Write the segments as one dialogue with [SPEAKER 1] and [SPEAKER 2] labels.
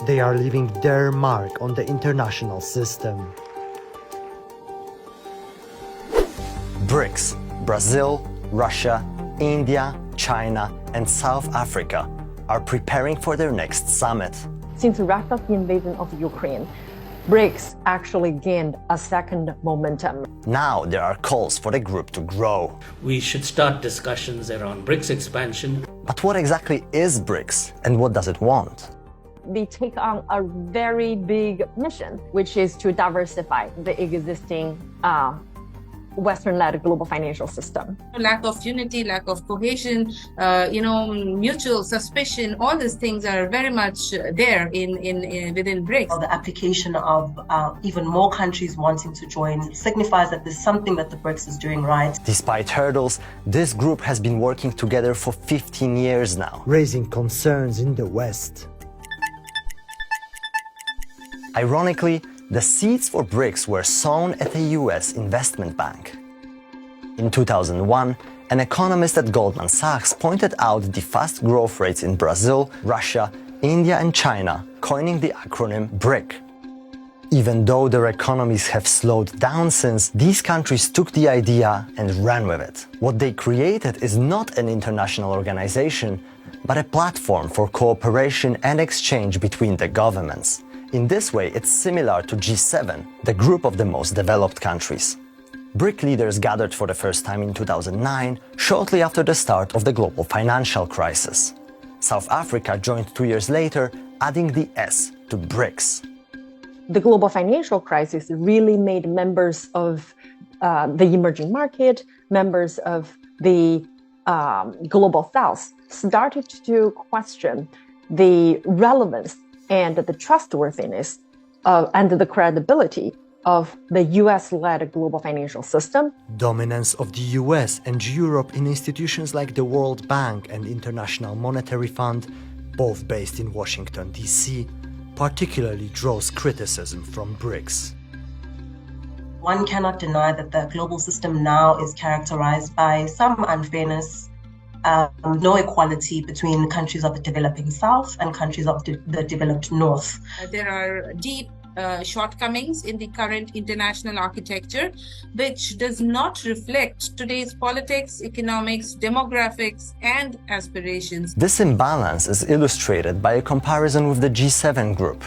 [SPEAKER 1] They are leaving their mark on the international system. BRICS, Brazil, Russia, India, China, and South Africa are preparing for their next summit.
[SPEAKER 2] Since Russia's invasion of Ukraine, BRICS actually gained a second momentum.
[SPEAKER 1] Now there are calls for the group to grow.
[SPEAKER 3] We should start discussions around BRICS expansion.
[SPEAKER 1] But what exactly is BRICS and what does it want?
[SPEAKER 2] They take on a very big mission, which is to diversify the existing Western-led global financial system.
[SPEAKER 4] Lack of unity, lack of cohesion, mutual suspicion, all these things are very much there within BRICS.
[SPEAKER 5] The application of even more countries wanting to join signifies that there's something that the BRICS is doing right.
[SPEAKER 1] Despite hurdles, this group has been working together for 15 years now, raising concerns in the West. Ironically, the seeds for BRICS were sown at a US investment bank. In 2001, an economist at Goldman Sachs pointed out the fast growth rates in Brazil, Russia, India and China, coining the acronym BRIC. Even though their economies have slowed down since, these countries took the idea and ran with it. What they created is not an international organization, but a platform for cooperation and exchange between the governments. In this way, it's similar to G7, the group of the most developed countries. BRIC leaders gathered for the first time in 2009, shortly after the start of the global financial crisis. South Africa joined 2 years later, adding the S to BRICS.
[SPEAKER 2] The global financial crisis really made members of the emerging market, members of the global South, started to question the relevance and the trustworthiness and the credibility of the US-led global financial system.
[SPEAKER 1] Dominance of the US and Europe in institutions like the World Bank and International Monetary Fund, both based in Washington, D.C., particularly draws criticism from BRICS.
[SPEAKER 5] One cannot deny that the global system now is characterized by some unfairness, no equality between countries of the developing South and countries of the developed North.
[SPEAKER 4] There are deep shortcomings in the current international architecture, which does not reflect today's politics, economics, demographics, and aspirations.
[SPEAKER 1] This imbalance is illustrated by a comparison with the G7 group: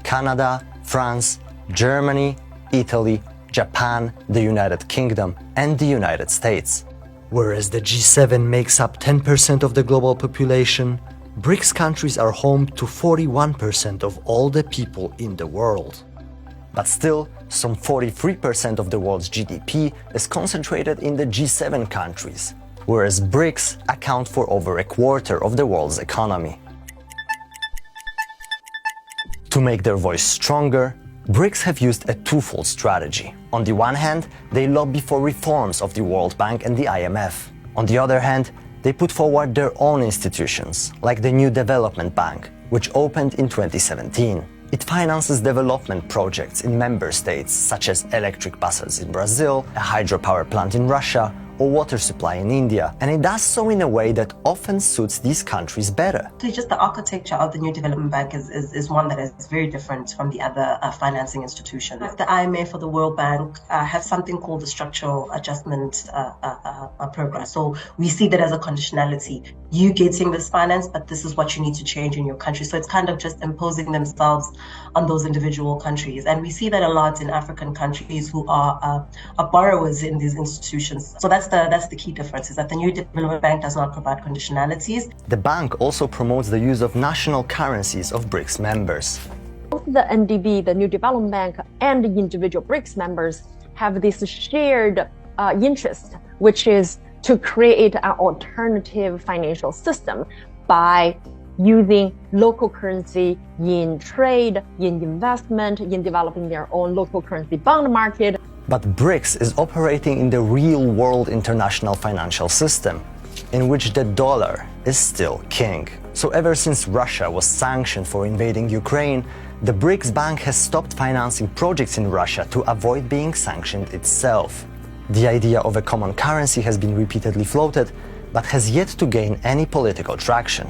[SPEAKER 1] Canada, France, Germany, Italy, Japan, the United Kingdom, and the United States. Whereas the G7 makes up 10% of the global population, BRICS countries are home to 41% of all the people in the world. But still, some 43% of the world's GDP is concentrated in the G7 countries, whereas BRICS account for over a quarter of the world's economy. To make their voice stronger, BRICS have used a twofold strategy. On the one hand, they lobby for reforms of the World Bank and the IMF. On the other hand, they put forward their own institutions, like the New Development Bank, which opened in 2017. It finances development projects in member states, such as electric buses in Brazil, a hydropower plant in Russia, or water supply in India, and it does so in a way that often suits these countries better.
[SPEAKER 5] Just the architecture of the New Development Bank is one that is very different from the other financing institutions. The IMF or the World Bank have something called the Structural Adjustment Program. So we see that as a conditionality. You getting this finance, but this is what you need to change in your country. So it's kind of just imposing themselves on those individual countries. And we see that a lot in African countries who are borrowers in these institutions. So that's the key difference, is that the New Development Bank does not provide conditionalities.
[SPEAKER 1] The bank also promotes the use of national currencies of BRICS members.
[SPEAKER 2] Both the NDB, the New Development Bank, and the individual BRICS members have this shared interest, which is to create an alternative financial system by using local currency in trade, in investment, in developing their own local currency bond market.
[SPEAKER 1] But BRICS is operating in the real-world international financial system, in which the dollar is still king. So ever since Russia was sanctioned for invading Ukraine, the BRICS Bank has stopped financing projects in Russia to avoid being sanctioned itself. The idea of a common currency has been repeatedly floated, but has yet to gain any political traction.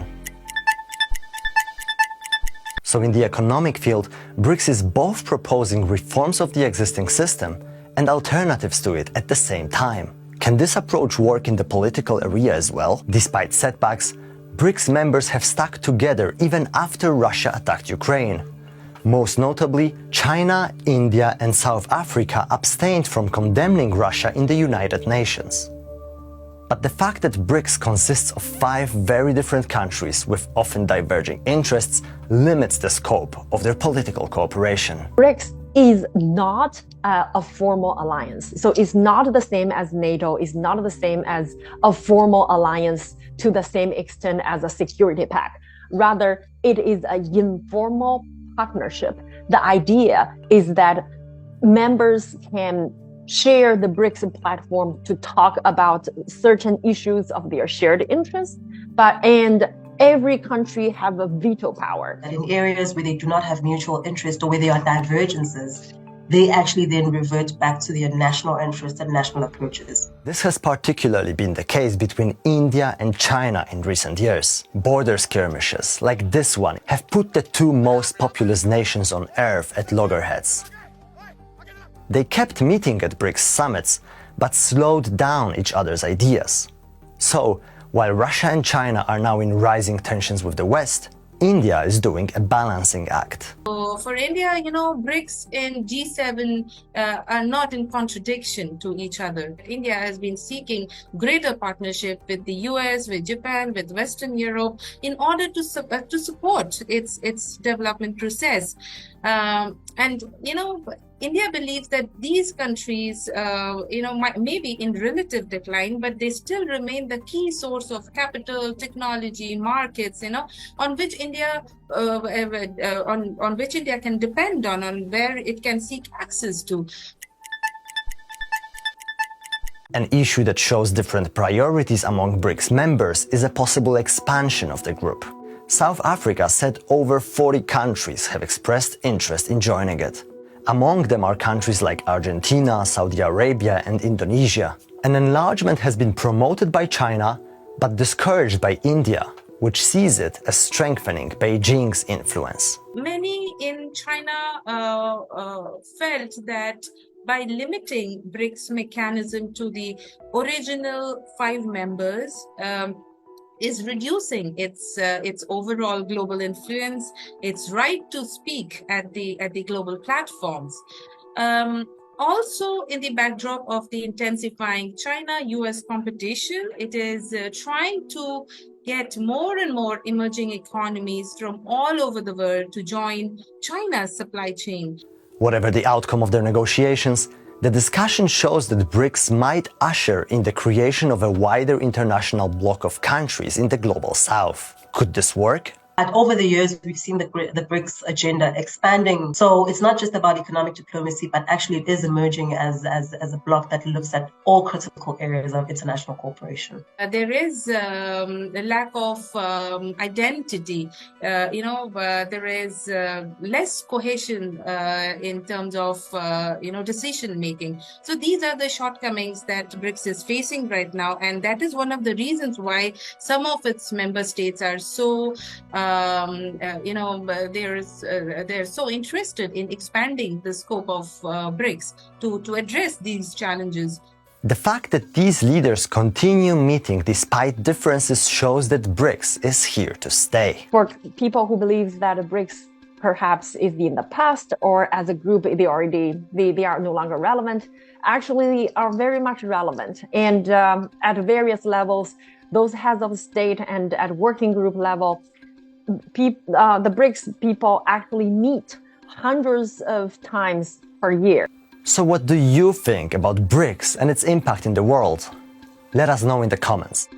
[SPEAKER 1] So in the economic field, BRICS is both proposing reforms of the existing system and alternatives to it at the same time. Can this approach work in the political area as well? Despite setbacks, BRICS members have stuck together even after Russia attacked Ukraine. Most notably, China, India, and South Africa abstained from condemning Russia in the United Nations. But the fact that BRICS consists of 5 very different countries with often diverging interests limits the scope of their political cooperation.
[SPEAKER 2] BRICS is not a formal alliance. So it's not the same as NATO, it's not the same as a formal alliance to the same extent as a security pact. Rather, it is an informal partnership. The idea is that members can share the BRICS platform to talk about certain issues of their shared interests, and every country have a veto power.
[SPEAKER 5] That in areas where they do not have mutual interest or where there are divergences, they actually then revert back to their national interests and national approaches.
[SPEAKER 1] This has particularly been the case between India and China in recent years. Border skirmishes, like this one, have put the 2 most populous nations on earth at loggerheads. They kept meeting at BRICS summits, but slowed down each other's ideas. So, while Russia and China are now in rising tensions with the West, India is doing a balancing act.
[SPEAKER 4] For India, BRICS and G7 are not in contradiction to each other. India has been seeking greater partnership with the US, with Japan, with Western Europe in order to support its development process. India believes that these countries, may be in relative decline, but they still remain the key source of capital, technology, markets, on which India can depend on where it can seek access to.
[SPEAKER 1] An issue that shows different priorities among BRICS members is a possible expansion of the group. South Africa said over 40 countries have expressed interest in joining it. Among them are countries like Argentina, Saudi Arabia, and Indonesia. An enlargement has been promoted by China, but discouraged by India, which sees it as strengthening Beijing's influence.
[SPEAKER 4] Many in China felt that by limiting BRICS mechanism to the original 5 members, is reducing its overall global influence, its right to speak at the global platforms. Also, in the backdrop of the intensifying China-US competition, it is trying to get more and more emerging economies from all over the world to join China's supply chain.
[SPEAKER 1] Whatever the outcome of their negotiations, the discussion shows that BRICS might usher in the creation of a wider international bloc of countries in the global south. Could this work?
[SPEAKER 5] And over the years, we've seen the BRICS agenda expanding. So it's not just about economic diplomacy, but actually it is emerging as a bloc that looks at all critical areas of international cooperation.
[SPEAKER 4] There is a lack of identity. There is less cohesion in terms of decision making. So these are the shortcomings that BRICS is facing right now, and that is one of the reasons why some of its member states are so they're so interested in expanding the scope of BRICS to address these challenges.
[SPEAKER 1] The fact that these leaders continue meeting despite differences shows that BRICS is here to stay.
[SPEAKER 2] For people who believe that BRICS perhaps is in the past, or as a group they are no longer relevant, actually they are very much relevant. And at various levels, those heads of state and at working group level, the BRICS people actually meet hundreds of times per year.
[SPEAKER 1] So what do you think about BRICS and its impact in the world? Let us know in the comments.